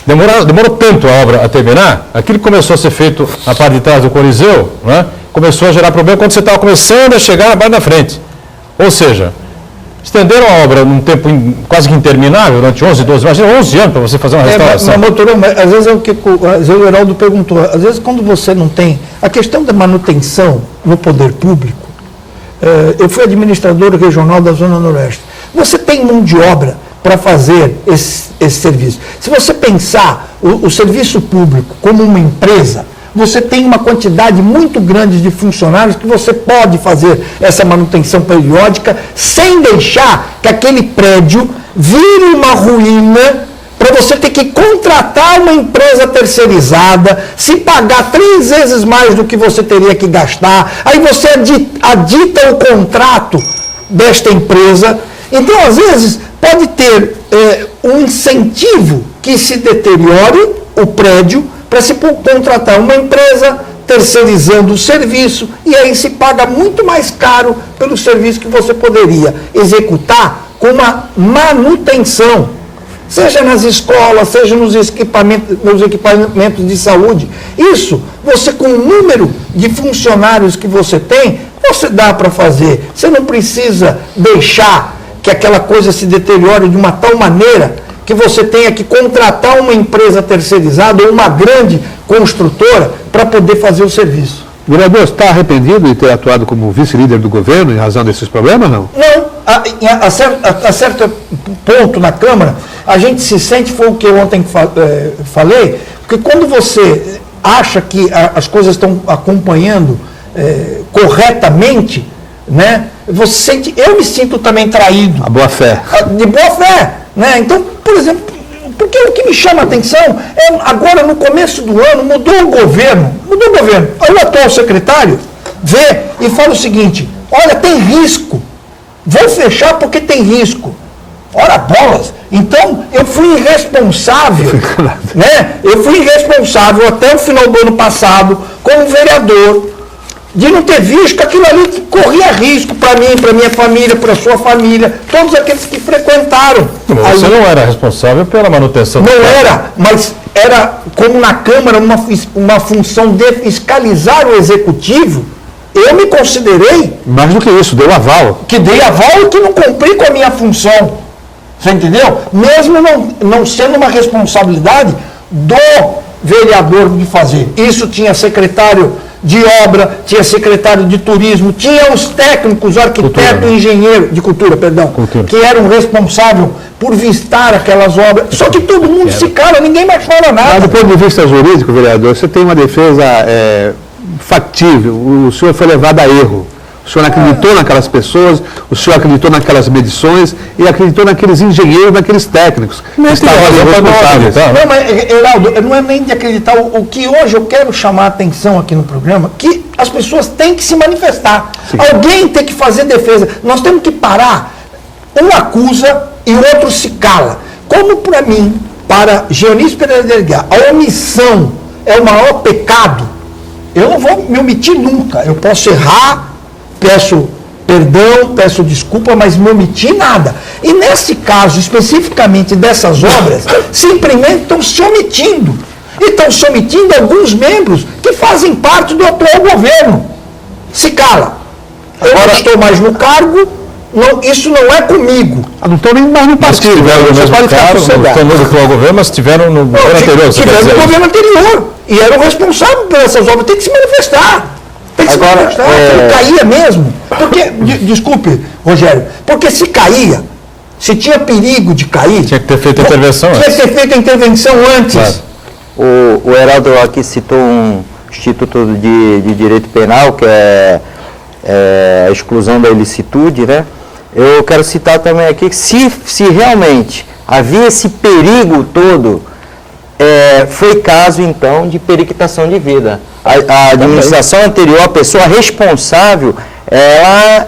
demorou tanto a obra a terminar, aquilo que começou a ser feito na parte de trás do Coliseu, né, começou a gerar problema quando você estava começando a chegar na parte da frente. Ou seja, estenderam a obra num tempo quase que interminável, durante 11, 12, imagina 11 anos para você fazer uma restauração. Mas às vezes é o que o Heraldo perguntou, às vezes quando você não tem a questão da manutenção no poder público, eu fui administrador regional da Zona Noroeste, você tem mão de obra para fazer esse serviço. Se você pensar o serviço público como uma empresa, você tem uma quantidade muito grande de funcionários que você pode fazer essa manutenção periódica sem deixar que aquele prédio vire uma ruína para você ter que contratar uma empresa terceirizada, se pagar 3 vezes mais do que você teria que gastar, aí você adita o contrato desta empresa. Então, às vezes, pode ter um incentivo que se deteriore o prédio para se contratar uma empresa terceirizando o serviço e aí se paga muito mais caro pelo serviço que você poderia executar com uma manutenção, seja nas escolas, seja nos equipamentos de saúde. Isso, você com o número de funcionários que você tem, você dá para fazer. Você não precisa deixar que aquela coisa se deteriore de uma tal maneira que você tenha que contratar uma empresa terceirizada ou uma grande construtora para poder fazer o serviço. Vereador, está arrependido de ter atuado como vice-líder do governo em razão desses problemas, não? Não. A certo ponto na Câmara, a gente se sente, foi o que eu ontem falei, porque quando você acha que as coisas estão acompanhando corretamente, né, você sente, eu me sinto também traído. A boa fé. De boa fé. Né? Então, por exemplo, porque o que me chama a atenção é, agora no começo do ano, mudou o governo. Aí o atual secretário vê e fala o seguinte, olha, tem risco, vou fechar porque tem risco. Ora bolas, então eu fui irresponsável, né? Eu fui irresponsável até o final do ano passado, como vereador, de não ter visto que aquilo ali corria risco para mim, para minha família, para a sua família, todos aqueles que frequentaram. Você não era responsável pela manutenção? Não era, mas era como na Câmara uma função de fiscalizar o Executivo, eu me considerei... Mais do que isso, deu aval. Que dei aval e que não cumpri com a minha função. Você entendeu? Mesmo não sendo uma responsabilidade do vereador de fazer. Isso tinha secretário de obra, tinha secretário de turismo, tinha os técnicos, arquiteto e engenheiro, de cultura, que eram responsáveis por vistar aquelas obras. Só que todo mundo se cala, ninguém mais fala nada. Mas do ponto de vista jurídico, vereador, você tem uma defesa factível. O senhor foi levado a erro. O senhor acreditou naquelas pessoas, o senhor acreditou naquelas medições e acreditou naqueles engenheiros, naqueles técnicos. Não, mas, Heraldo, não é nem de acreditar. O que hoje eu quero chamar a atenção aqui no programa, que as pessoas têm que se manifestar. Sim. Alguém tem que fazer defesa. Nós temos que parar. Um acusa e o outro se cala. Como para mim, para Geonísio Pereira de Aguiar, a omissão é o maior pecado, eu não vou me omitir nunca. Eu posso errar, peço perdão, peço desculpa, mas não omiti nada. E nesse caso, especificamente dessas obras, simplesmente estão se omitindo. E estão se omitindo alguns membros que fazem parte do atual governo. Se cala. Eu não estou mais no cargo, isso não é comigo. Não estou nem mais no partido. Você pode ficar sossegado. Não estão no governo, mas estiveram no governo anterior. Estiveram no governo anterior. E eram responsáveis por essas obras. Tem que se manifestar. Agora, caía mesmo, porque, desculpe, Rogério, porque se caía, Se tinha perigo de cair... Tinha que ter feito a intervenção antes. Tinha que ter feito a intervenção antes. Claro. O Heraldo aqui citou um Instituto de Direito Penal, que é a exclusão da ilicitude, né? Eu quero citar também aqui que se realmente havia esse perigo todo, foi caso, então, de periquitação de vida. A administração anterior, a pessoa responsável, ela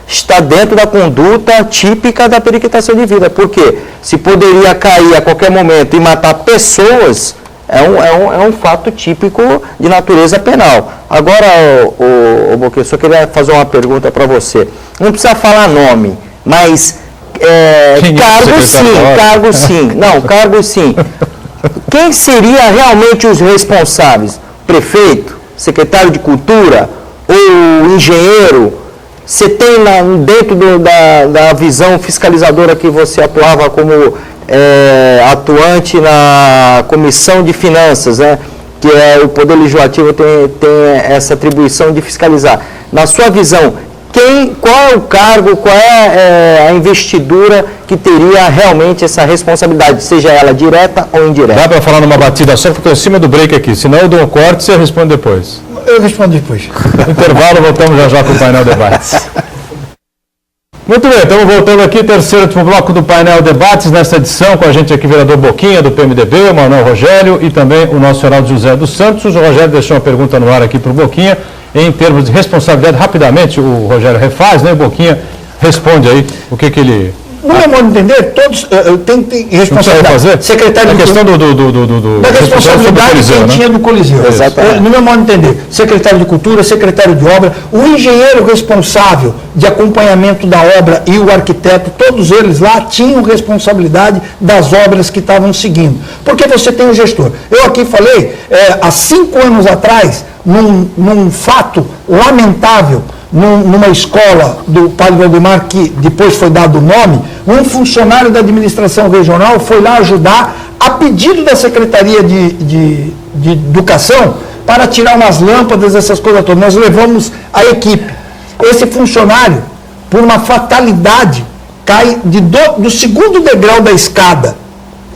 está dentro da conduta típica da periquitação de vida. Por quê? Se poderia cair a qualquer momento e matar pessoas, é um fato típico de natureza penal. Agora, Boquinha, eu só queria fazer uma pergunta para você. Não precisa falar nome, mas cargo sim. Não, cargo sim. Quem seria realmente os responsáveis? Prefeito? Secretário de Cultura? Ou engenheiro? Você tem dentro da visão fiscalizadora que você atuava como atuante na Comissão de Finanças, né? Que o Poder Legislativo tem essa atribuição de fiscalizar. Na sua visão, qual é o cargo, qual é a investidura que teria realmente essa responsabilidade, seja ela direta ou indireta? Dá para falar numa batida só, porque eu estou em cima do break aqui, senão eu dou um corte e você responde depois. Eu respondo depois. Intervalo, voltamos já com o painel debates. Muito bem, estamos voltando aqui, terceiro e último bloco do painel debates, nessa edição com a gente aqui, vereador Boquinha, do PMDB, o Manuel Rogério e também o nosso Heraldo José dos Santos. O Rogério deixou uma pergunta no ar aqui para o Boquinha, em termos de responsabilidade, rapidamente o Rogério refaz, né? O Boquinha responde aí o que ele... No meu modo de entender, todos têm responsabilidade. Fazer? Secretário a questão da responsabilidade que Coliseu, tinha do Coliseu. Exatamente. No meu modo de entender, secretário de Cultura, secretário de Obra, o engenheiro responsável de acompanhamento da obra e o arquiteto, todos eles lá tinham responsabilidade das obras que estavam seguindo. Porque você tem o gestor. Eu aqui falei, há 5 anos atrás, num fato lamentável, numa escola do Padre Valdemar, que depois foi dado o nome, um funcionário da administração regional foi lá ajudar, a pedido da Secretaria de Educação, para tirar umas lâmpadas, essas coisas todas. Nós levamos a equipe. Esse funcionário, por uma fatalidade, cai do segundo degrau da escada.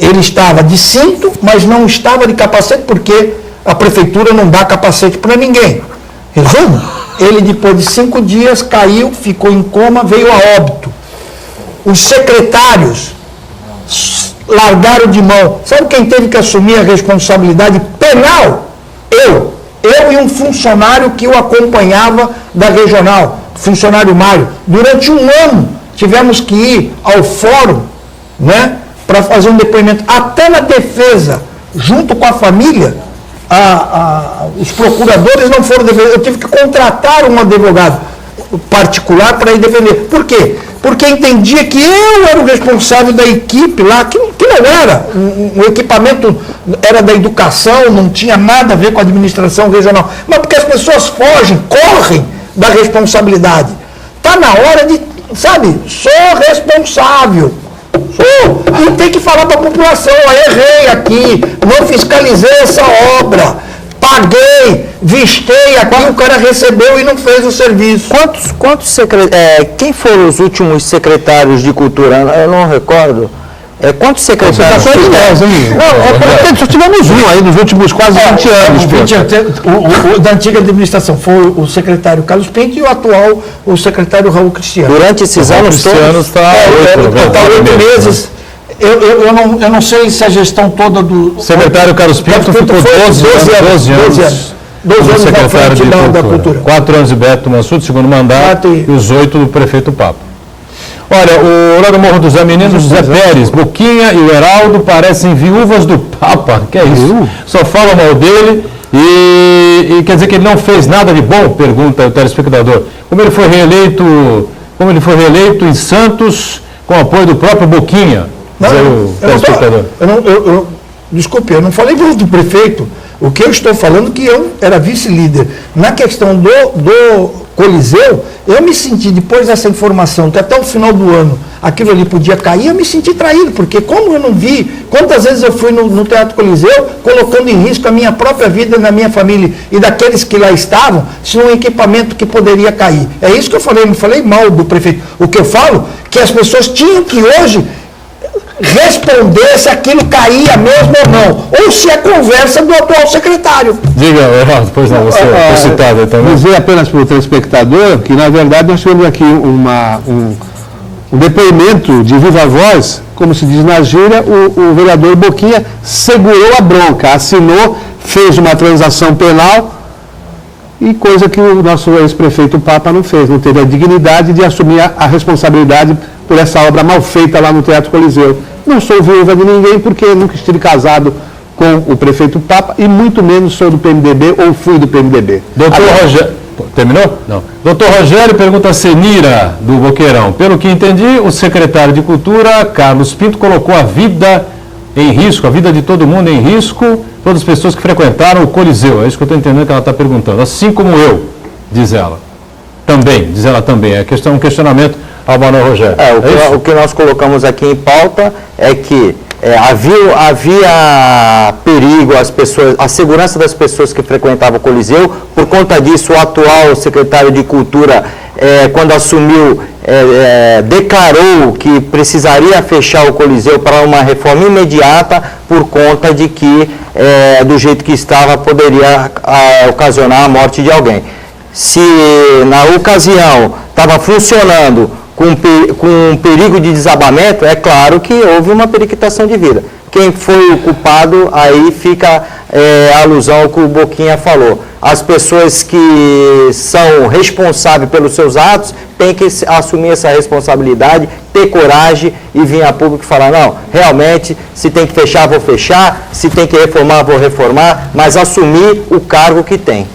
Ele estava de cinto, mas não estava de capacete, porque a prefeitura não dá capacete para ninguém. Resumo? Ele, depois de 5 dias, caiu, ficou em coma, veio a óbito. Os secretários largaram de mão. Sabe quem teve que assumir a responsabilidade penal? Eu e um funcionário que o acompanhava da regional, funcionário Mário. Durante 1 ano, tivemos que ir ao fórum, né, para fazer um depoimento. Até na defesa, junto com a família, os procuradores não foram defender. Eu tive que contratar um advogado particular para ir defender. Por quê? Porque entendia que eu era o responsável da equipe lá, que não era. O equipamento era da educação, não tinha nada a ver com a administração regional. Mas porque as pessoas correm da responsabilidade. Está na hora de, sou responsável. E tem que falar para a população, errei aqui, não fiscalizei essa obra, paguei, vistei aqui, o cara recebeu e não fez o serviço. Quem foram os últimos secretários de Cultura? Eu não recordo. Quantos secretários? Só tivemos um aí nos últimos quase 20 anos. O da antiga administração foi o secretário Carlos Pinto e o atual, o secretário Raul Cristiano. Durante esses anos todos? Está 8 meses. Eu não sei se a gestão toda do... Secretário Carlos Pinto ficou 12 anos secretário da Cultura. 4 anos de Beto Mansudo, segundo mandato, e os 8 do prefeito Papa. Olha, o lá do Morro dos Meninos, José Pérez, Boquinha e o Heraldo parecem viúvas do Papa. Que é isso? Só falam mal dele e quer dizer que ele não fez nada de bom? Pergunta o telespectador. Como ele foi reeleito em Santos com o apoio do próprio Boquinha? Desculpe, eu não falei do prefeito. O que eu estou falando é que eu era vice-líder. Na questão do Coliseu, eu me senti, depois dessa informação, que até o final do ano aquilo ali podia cair, eu me senti traído, porque como eu não vi, quantas vezes eu fui no Teatro Coliseu, colocando em risco a minha própria vida, na minha família e daqueles que lá estavam, se um equipamento que poderia cair. É isso que eu falei, não falei mal do prefeito. O que eu falo, que as pessoas tinham que hoje responder se aquilo caía mesmo ou não, ou se é conversa do atual secretário. Diga, Heraldo, pois não, você foi citado aí também. Dizer apenas para o telespectador que, na verdade, nós tivemos aqui um depoimento de viva voz, como se diz na gíria, o vereador Boquinha segurou a bronca, assinou, fez uma transação penal, e coisa que o nosso ex-prefeito Papa não fez, não teve a dignidade de assumir a responsabilidade por essa obra mal feita lá no Teatro Coliseu. Não sou viúva de ninguém, porque nunca estive casado com o prefeito Papa, e muito menos sou do PMDB ou fui do PMDB. Doutor Rogério, terminou? Não. Doutor Rogério pergunta a Senira, do Boqueirão. Pelo que entendi, o secretário de Cultura, Carlos Pinto, colocou a vida em risco, a vida de todo mundo em risco, todas as pessoas que frequentaram o Coliseu. É isso que eu estou entendendo que ela está perguntando. Assim como eu, diz ela. Também, diz ela também. É um questionamento ao Manuel Rogério. O que nós colocamos aqui em pauta é que havia perigo às pessoas, a segurança das pessoas que frequentavam o Coliseu. Por conta disso, o atual secretário de Cultura, quando assumiu, declarou que precisaria fechar o Coliseu para uma reforma imediata, por conta de que, do jeito que estava, poderia ocasionar a morte de alguém. Se na ocasião estava funcionando com perigo de desabamento, é claro que houve uma periquitação de vida. Quem foi o culpado, aí fica a alusão ao que o Boquinha falou. As pessoas que são responsáveis pelos seus atos têm que assumir essa responsabilidade, ter coragem e vir a público e falar, não, realmente, se tem que fechar, vou fechar, se tem que reformar, vou reformar, mas assumir o cargo que tem.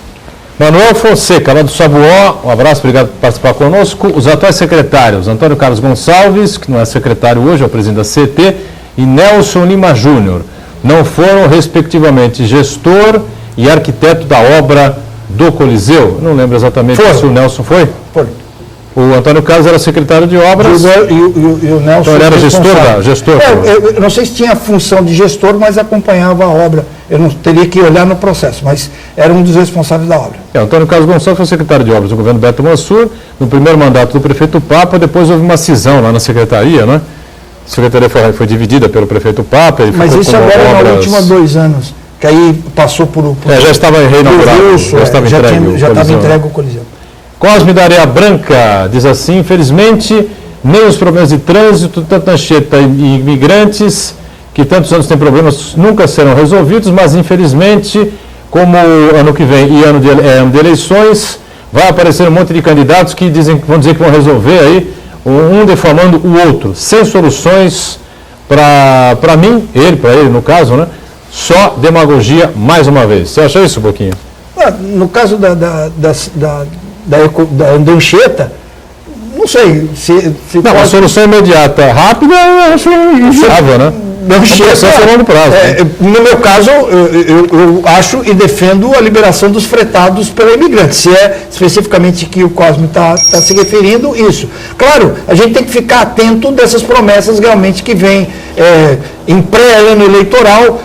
Manuel Fonseca, lá do Sabuó, um abraço, obrigado por participar conosco. Os atuais secretários, Antônio Carlos Gonçalves, que não é secretário hoje, é o presidente da CT, e Nelson Lima Júnior, não foram, respectivamente, gestor e arquiteto da obra do Coliseu? Não lembro exatamente se o Nelson foi. Foi. O Antônio Carlos era secretário de obras. E o Nelson. Então ele era gestor? Eu não sei se tinha a função de gestor, mas acompanhava a obra. Eu não teria que olhar no processo, mas era um dos responsáveis da obra. Antônio Carlos Gonçalves foi secretário de obras do governo Beto Mansur, no primeiro mandato do prefeito Papa, depois houve uma cisão lá na secretaria, né? A secretaria foi dividida pelo prefeito Papa. Mas isso agora nos últimos 2 anos, que aí passou por já estava reinaugurado, já estava entregue o Coliseu. Cosme da Areia Branca diz assim, infelizmente, nem os problemas de trânsito, tanto Anchieta e imigrantes, que tantos anos têm problemas, nunca serão resolvidos, mas infelizmente, como ano que vem e ano de eleições, vai aparecer um monte de candidatos que vão dizer que vão resolver aí, um defamando o outro, sem soluções para mim, para ele no caso, né? Só demagogia mais uma vez. Você acha isso, Boquinha? No caso da Anchieta, não sei se não, a solução imediata, rápida, eu acho inviável, né? Anchieta, a longo prazo. No meu caso, eu acho e defendo a liberação dos fretados pela imigrante, se é especificamente que o Cosme está se referindo, isso. Claro, a gente tem que ficar atento dessas promessas realmente que vêm em pré-ano eleitoral,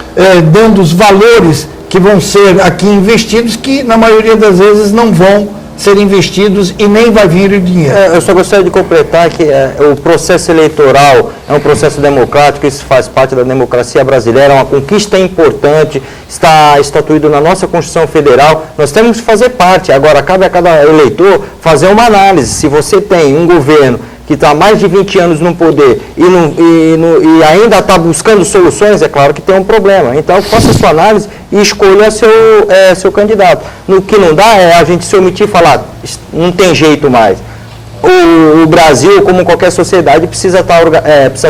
dando os valores que vão ser aqui investidos, que na maioria das vezes não vão ser investidos e nem vai vir o dinheiro. Eu só gostaria de completar que o processo eleitoral é um processo democrático, isso faz parte da democracia brasileira, é uma conquista importante, está estatuído na nossa Constituição Federal, nós temos que fazer parte. Agora, cabe a cada eleitor fazer uma análise. Se você tem um governo que está há mais de 20 anos no poder e ainda está buscando soluções, é claro que tem um problema. Então, faça a sua análise e escolha seu candidato. No que não dá é a gente se omitir e falar, não tem jeito mais. O Brasil, como qualquer sociedade, precisa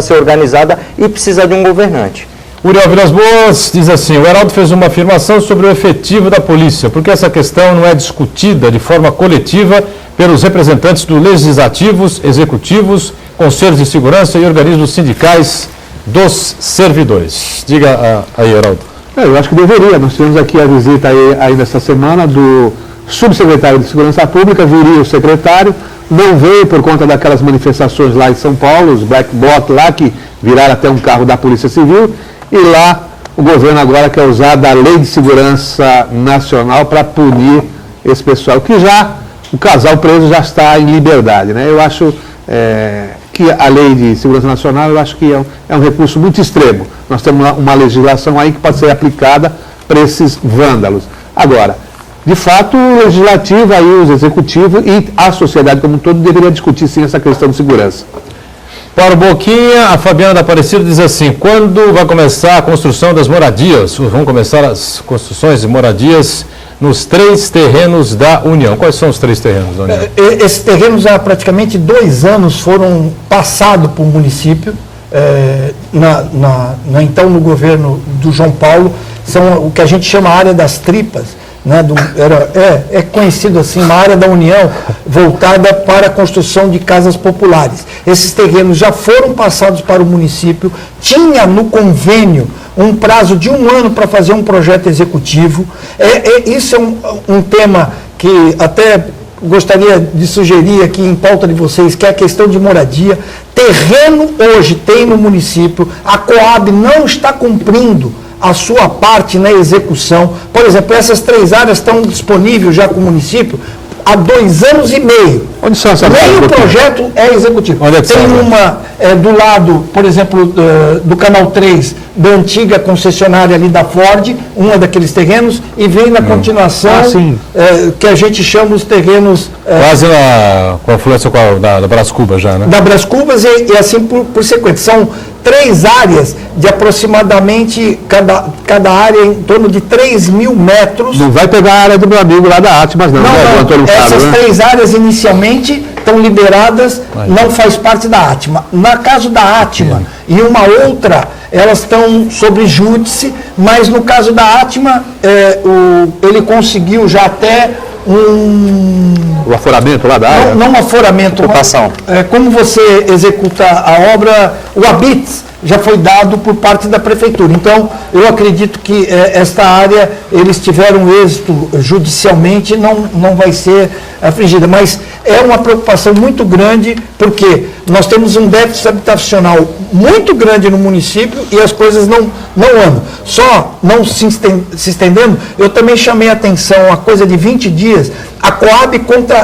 ser organizada e precisa de um governante. Uriel Vilas Boas diz assim, o Heraldo fez uma afirmação sobre o efetivo da polícia, porque essa questão não é discutida de forma coletiva pelos representantes dos legislativos, executivos, conselhos de segurança e organismos sindicais dos servidores. Diga aí, Heraldo. Eu acho que deveria. Nós tivemos aqui a visita aí nessa semana do subsecretário de Segurança Pública, viria o secretário, não veio por conta daquelas manifestações lá em São Paulo, os Black Bloc lá, que viraram até um carro da Polícia Civil, e lá o governo agora quer usar da Lei de Segurança Nacional para punir esse pessoal, que já, o casal preso já está em liberdade, né? Eu acho que a Lei de Segurança Nacional, eu acho que é um recurso muito extremo. Nós temos uma legislação aí que pode ser aplicada para esses vândalos. Agora, de fato, o legislativo, aí, os executivos e a sociedade como um todo deveria discutir sim essa questão de segurança. Para o Boquinha, a Fabiana da Aparecida diz assim: quando vai começar a construção das moradias? Vão começar as construções de moradias nos 3 terrenos da União. Quais são os 3 terrenos da União? Esses terrenos há praticamente 2 anos foram passados para o município, então no governo do João Paulo, são o que a gente chama a área das tripas, né, é conhecido assim, uma área da União voltada para a construção de casas populares. Esses terrenos já foram passados para o município, tinha no convênio um prazo de 1 ano para fazer um projeto executivo. Isso é um tema que até gostaria de sugerir aqui em pauta de vocês, que é a questão de moradia. Terreno hoje tem no município, a Coab não está cumprindo a sua parte na execução. Por exemplo, essas 3 áreas estão disponíveis já com o município há 2 anos e meio. Onde são essas áreas? Nem o projeto é executivo. Onde é que tem são? uma do lado, por exemplo, do Canal 3, da antiga concessionária ali da Ford, uma daqueles terrenos, e vem na continuação, que a gente chama os terrenos... Quase na confluência da Brás Cubas já, né? Da Brás Cubas e assim por sequência. São 3 áreas de aproximadamente, cada área em torno de 3.000 metros. Não vai pegar a área do meu amigo lá da Atmas, não. Essas 3 áreas inicialmente estão liberadas, não faz parte da Atma. No caso da Atma e uma outra, elas estão sob júdice, mas no caso da Atma, ele conseguiu já até o aforamento lá da área? Não aforamento. Ocupação. Como você executa a obra, o habite já foi dado por parte da prefeitura. Então, eu acredito que esta área, eles tiveram êxito judicialmente, não vai ser afligida. Mas é uma preocupação muito grande, porque nós temos um déficit habitacional muito grande no município e as coisas não andam. Só não se estendendo, eu também chamei a atenção, há coisa de 20 dias, a Coab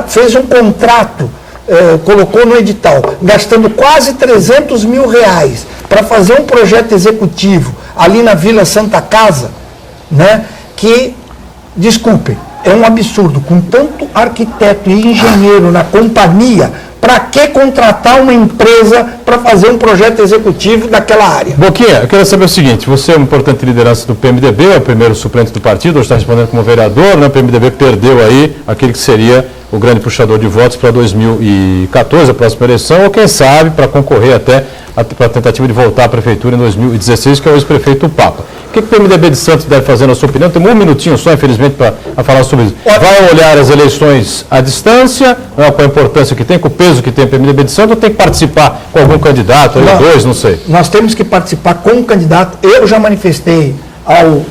fez um contrato, colocou no edital, gastando quase R$300 mil para fazer um projeto executivo ali na Vila Santa Casa, né, que, desculpem, é um absurdo, com tanto arquiteto e engenheiro na companhia, para que contratar uma empresa para fazer um projeto executivo daquela área? Boquinha, eu quero saber o seguinte: você é uma importante liderança do PMDB, é o primeiro suplente do partido, hoje está respondendo como vereador, né? O PMDB perdeu aí aquele que seria o grande puxador de votos para 2014, a próxima eleição, ou quem sabe para concorrer até para a tentativa de voltar à prefeitura em 2016, que é o ex-prefeito Papa. O que o PMDB de Santos deve fazer, na sua opinião? Tem 1 minutinho só, infelizmente, para falar sobre isso. Vai olhar as eleições à distância, com a importância que tem, com o peso que tem o PMDB de Santos, ou tem que participar com algum candidato, ou 2, não sei? Nós temos que participar com o candidato. Eu já manifestei ao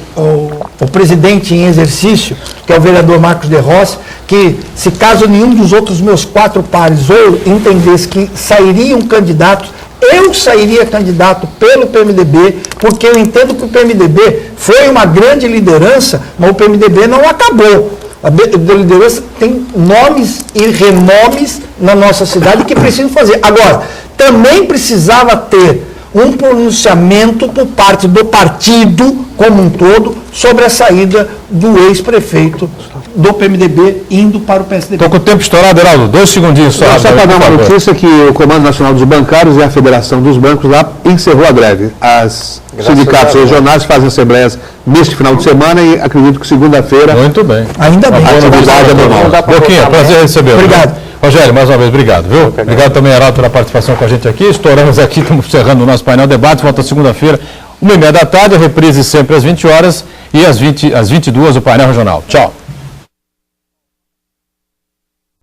presidente em exercício, que é o vereador Marcos de Rossi, que se caso nenhum dos outros meus 4 pares ou entendesse que sairiam candidatos, eu sairia candidato pelo PMDB, porque eu entendo que o PMDB foi uma grande liderança, mas o PMDB não acabou. A liderança tem nomes e renomes na nossa cidade que precisam fazer. Agora, também precisava ter um pronunciamento por parte do partido como um todo sobre a saída do ex-prefeito do PMDB indo para o PSDB. Estou com o tempo estourado, Heraldo. 2 segundinhos só. Só para dar uma notícia que o Comando Nacional dos Bancários e a Federação dos Bancos lá encerrou a greve. As sindicatos regionais fazem assembleias neste final de semana e acredito que segunda-feira... Muito bem. Ainda bem. A novidade é normal. Boquinha, prazer recebê-lo. Obrigado. Rogério, mais uma vez, obrigado, viu? Obrigado também, Heraldo, pela participação com a gente aqui. Estouramos aqui, estamos encerrando o nosso painel debate. Volta segunda-feira, 1h30 da tarde, reprise sempre às 20 horas e às 22 o painel regional. Tchau.